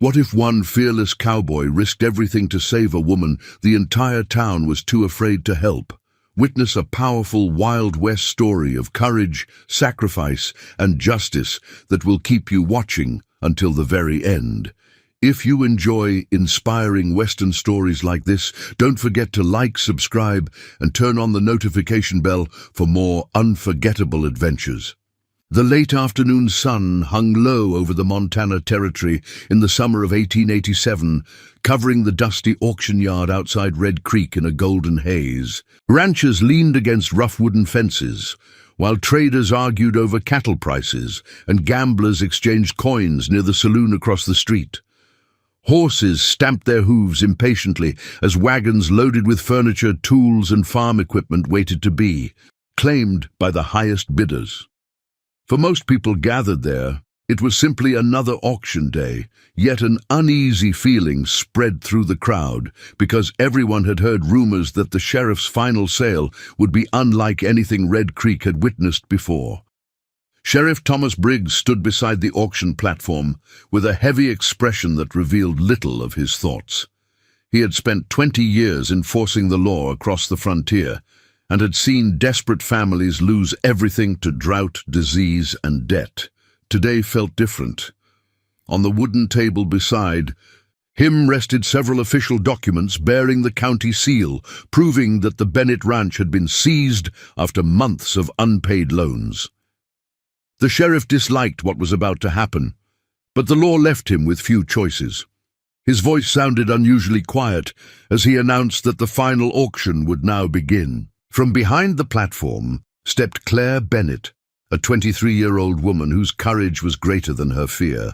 What if one fearless cowboy risked everything to save a woman the entire town was too afraid to help? Witness a powerful Wild West story of courage, sacrifice, and justice that will keep you watching until the very end. If you enjoy inspiring Western stories like this, don't forget to like, subscribe, and turn on the notification bell for more unforgettable adventures. The late afternoon sun hung low over the Montana Territory in the summer of 1887, covering the dusty auction yard outside Red Creek in a golden haze. Ranchers leaned against rough wooden fences, while traders argued over cattle prices and gamblers exchanged coins near the saloon across the street. Horses stamped their hooves impatiently as wagons loaded with furniture, tools, and farm equipment waited to be claimed by the highest bidders. For most people gathered there, it was simply another auction day, yet an uneasy feeling spread through the crowd because everyone had heard rumors that the sheriff's final sale would be unlike anything Red Creek had witnessed before. Sheriff Thomas Briggs stood beside the auction platform with a heavy expression that revealed little of his thoughts. He had spent 20 years enforcing the law across the frontier and had seen desperate families lose everything to drought, disease, and debt. Today felt different. On the wooden table beside him rested several official documents bearing the county seal, proving that the Bennett Ranch had been seized after months of unpaid loans. The sheriff disliked what was about to happen, but the law left him with few choices. His voice sounded unusually quiet as he announced that the final auction would now begin. From behind the platform stepped Claire Bennett, a 23-year-old woman whose courage was greater than her fear.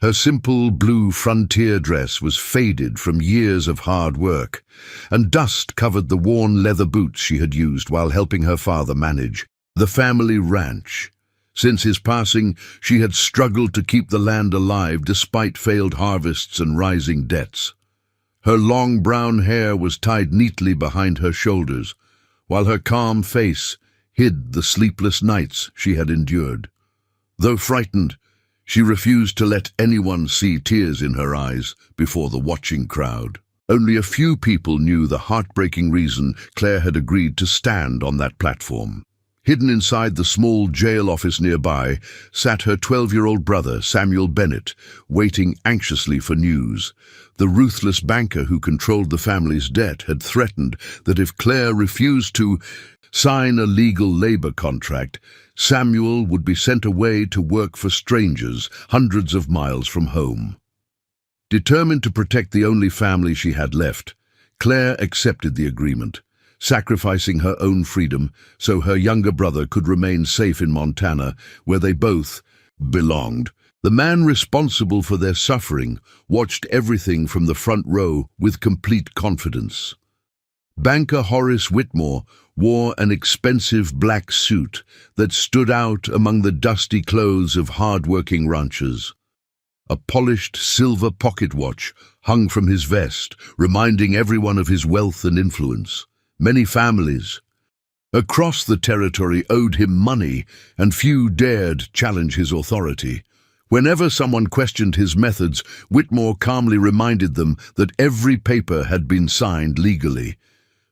Her simple blue frontier dress was faded from years of hard work, and dust covered the worn leather boots she had used while helping her father manage the family ranch. Since his passing, she had struggled to keep the land alive despite failed harvests and rising debts. Her long brown hair was tied neatly behind her shoulders, while her calm face hid the sleepless nights she had endured. Though frightened, she refused to let anyone see tears in her eyes before the watching crowd. Only a few people knew the heartbreaking reason Claire had agreed to stand on that platform. Hidden inside the small jail office nearby sat her 12-year-old brother, Samuel Bennett, waiting anxiously for news. The ruthless banker who controlled the family's debt had threatened that if Claire refused to sign a legal labor contract, Samuel would be sent away to work for strangers hundreds of miles from home. Determined to protect the only family she had left, Claire accepted the agreement, sacrificing her own freedom so her younger brother could remain safe in Montana, where they both belonged. The man responsible for their suffering watched everything from the front row with complete confidence. Banker Horace Whitmore wore an expensive black suit that stood out among the dusty clothes of hard-working ranchers. A polished silver pocket watch hung from his vest, reminding everyone of his wealth and influence. Many families across the territory owed him money, and few dared challenge his authority. Whenever someone questioned his methods, Whitmore calmly reminded them that every paper had been signed legally.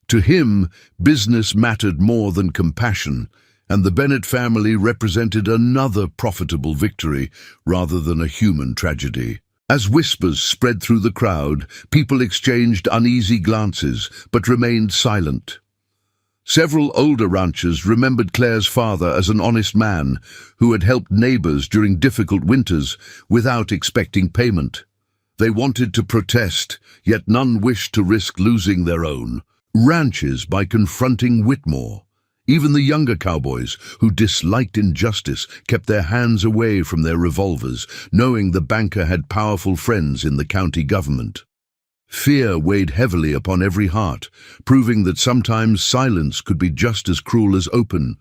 To him, business mattered more than compassion, and the Bennett family represented another profitable victory rather than a human tragedy. As whispers spread through the crowd, people exchanged uneasy glances, but remained silent. Several older ranchers remembered Claire's father as an honest man who had helped neighbors during difficult winters without expecting payment. They wanted to protest, yet none wished to risk losing their own ranches by confronting Whitmore. Even the younger cowboys, who disliked injustice, kept their hands away from their revolvers, knowing the banker had powerful friends in the county government. Fear weighed heavily upon every heart, proving that sometimes silence could be just as cruel as open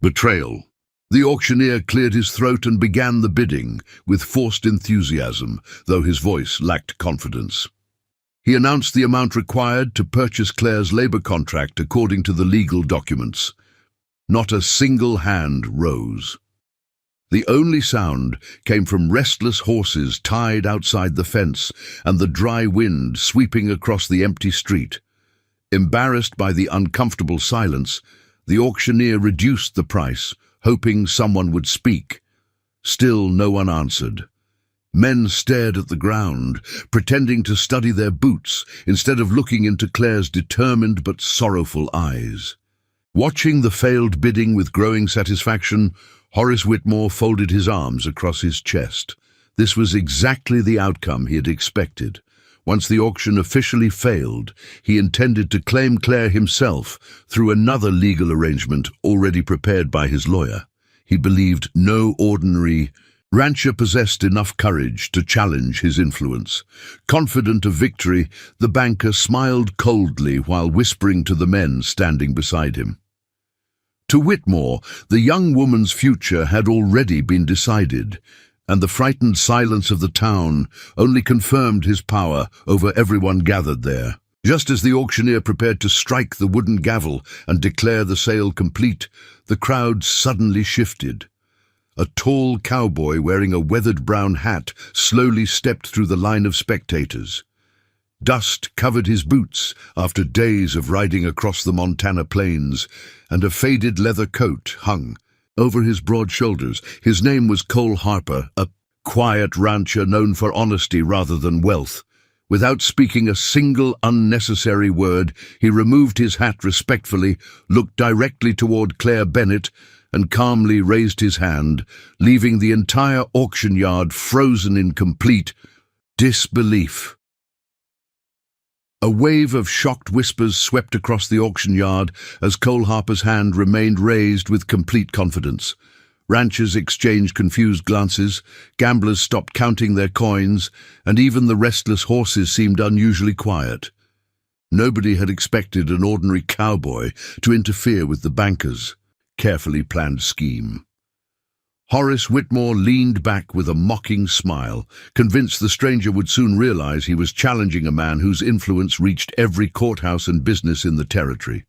betrayal. The auctioneer cleared his throat and began the bidding with forced enthusiasm, though his voice lacked confidence. He announced the amount required to purchase Claire's labor contract according to the legal documents. Not a single hand rose. The only sound came from restless horses tied outside the fence and the dry wind sweeping across the empty street. Embarrassed by the uncomfortable silence, the auctioneer reduced the price, hoping someone would speak. Still no one answered. Men stared at the ground, pretending to study their boots instead of looking into Claire's determined but sorrowful eyes. Watching the failed bidding with growing satisfaction, Horace Whitmore folded his arms across his chest. This was exactly the outcome he had expected. Once the auction officially failed, he intended to claim Claire himself through another legal arrangement already prepared by his lawyer. He believed no ordinary rancher possessed enough courage to challenge his influence. Confident of victory, the banker smiled coldly while whispering to the men standing beside him. To Whitmore, the young woman's future had already been decided, and the frightened silence of the town only confirmed his power over everyone gathered there. Just as the auctioneer prepared to strike the wooden gavel and declare the sale complete, the crowd suddenly shifted. A tall cowboy wearing a weathered brown hat slowly stepped through the line of spectators. Dust covered his boots after days of riding across the Montana plains, and a faded leather coat hung over his broad shoulders. His name was Cole Harper, a quiet rancher known for honesty rather than wealth. Without speaking a single unnecessary word, he removed his hat respectfully, looked directly toward Claire Bennett, and calmly raised his hand, leaving the entire auction yard frozen in complete disbelief. A wave of shocked whispers swept across the auction yard as Cole Harper's hand remained raised with complete confidence. Ranchers exchanged confused glances, gamblers stopped counting their coins, and even the restless horses seemed unusually quiet. Nobody had expected an ordinary cowboy to interfere with the banker's carefully planned scheme. Horace Whitmore leaned back with a mocking smile, convinced the stranger would soon realize he was challenging a man whose influence reached every courthouse and business in the territory.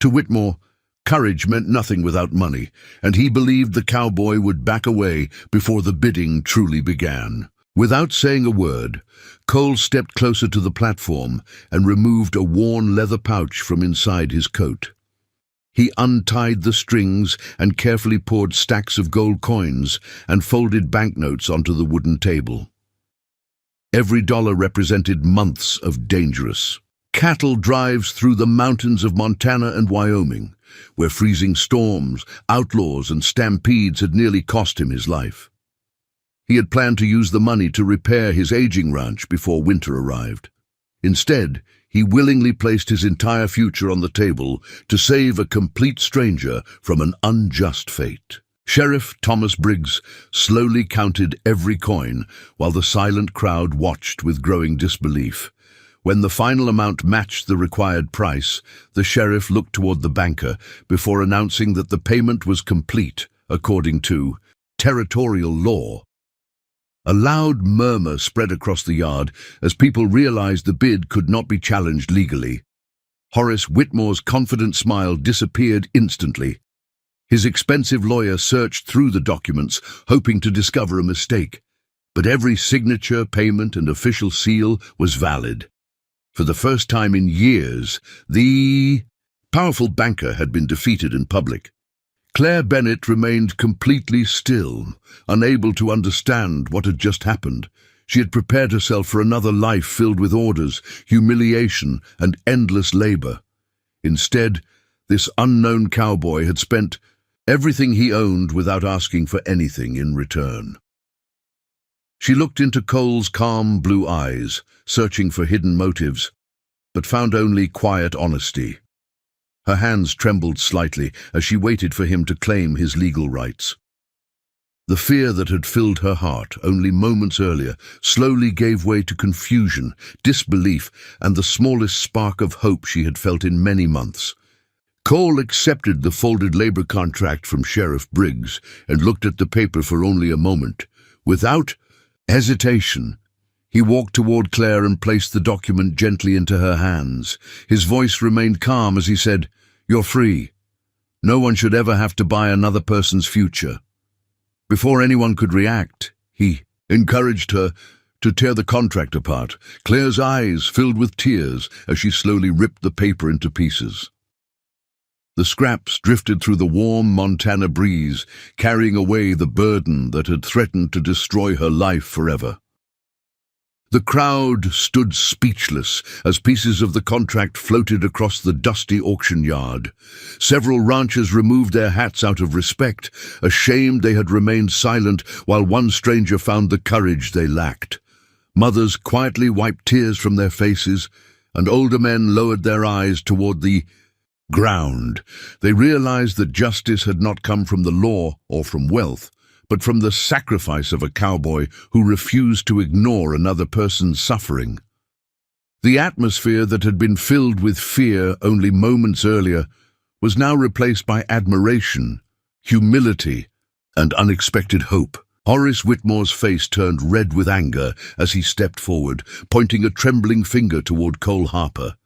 To Whitmore, courage meant nothing without money, and he believed the cowboy would back away before the bidding truly began. Without saying a word, Cole stepped closer to the platform and removed a worn leather pouch from inside his coat. He untied the strings and carefully poured stacks of gold coins and folded banknotes onto the wooden table. Every dollar represented months of dangerous cattle drives through the mountains of Montana and Wyoming, where freezing storms, outlaws, and stampedes had nearly cost him his life. He had planned to use the money to repair his aging ranch before winter arrived. Instead, he willingly placed his entire future on the table to save a complete stranger from an unjust fate. Sheriff Thomas Briggs slowly counted every coin while the silent crowd watched with growing disbelief. When the final amount matched the required price, the sheriff looked toward the banker before announcing that the payment was complete according to territorial law. A loud murmur spread across the yard as people realized the bid could not be challenged legally. Horace Whitmore's confident smile disappeared instantly. His expensive lawyer searched through the documents, hoping to discover a mistake. But every signature, payment, and official seal was valid. For the first time in years, the powerful banker had been defeated in public. Claire Bennett remained completely still, unable to understand what had just happened. She had prepared herself for another life filled with orders, humiliation, and endless labor. Instead, this unknown cowboy had spent everything he owned without asking for anything in return. She looked into Cole's calm blue eyes, searching for hidden motives, but found only quiet honesty. Her hands trembled slightly as she waited for him to claim his legal rights. The fear that had filled her heart only moments earlier slowly gave way to confusion, disbelief, and the smallest spark of hope she had felt in many months. Cole accepted the folded labor contract from Sheriff Briggs and looked at the paper for only a moment. Without hesitation, he walked toward Claire and placed the document gently into her hands. His voice remained calm as he said, "You're free. No one should ever have to buy another person's future." Before anyone could react, he encouraged her to tear the contract apart. Claire's eyes filled with tears as she slowly ripped the paper into pieces. The scraps drifted through the warm Montana breeze, carrying away the burden that had threatened to destroy her life forever. The crowd stood speechless as pieces of the contract floated across the dusty auction yard. Several ranchers removed their hats out of respect, ashamed they had remained silent, while one stranger found the courage they lacked. Mothers quietly wiped tears from their faces, and older men lowered their eyes toward the ground. They realized that justice had not come from the law or from wealth, but from the sacrifice of a cowboy who refused to ignore another person's suffering. The atmosphere that had been filled with fear only moments earlier was now replaced by admiration, humility, and unexpected hope. Horace Whitmore's face turned red with anger as he stepped forward, pointing a trembling finger toward Cole Harper.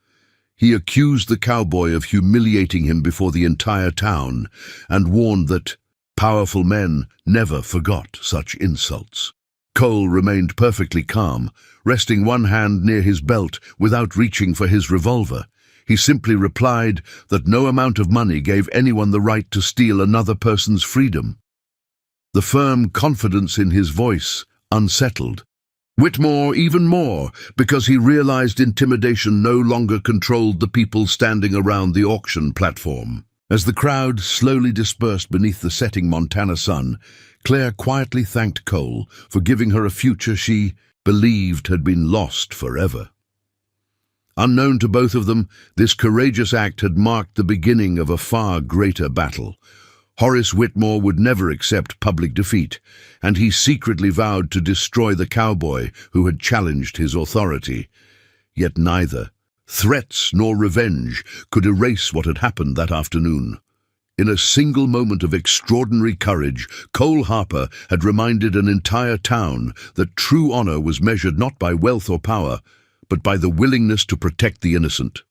He accused the cowboy of humiliating him before the entire town and warned that powerful men never forgot such insults. Cole remained perfectly calm, resting one hand near his belt without reaching for his revolver. He simply replied that no amount of money gave anyone the right to steal another person's freedom. The firm confidence in his voice unsettled Whitmore even more, because he realized intimidation no longer controlled the people standing around the auction platform. As the crowd slowly dispersed beneath the setting Montana sun, Claire quietly thanked Cole for giving her a future she believed had been lost forever. Unknown to both of them, this courageous act had marked the beginning of a far greater battle. Horace Whitmore would never accept public defeat, and he secretly vowed to destroy the cowboy who had challenged his authority. Yet neither threats nor revenge could erase what had happened that afternoon. In a single moment of extraordinary courage, Cole Harper had reminded an entire town that true honor was measured not by wealth or power, but by the willingness to protect the innocent.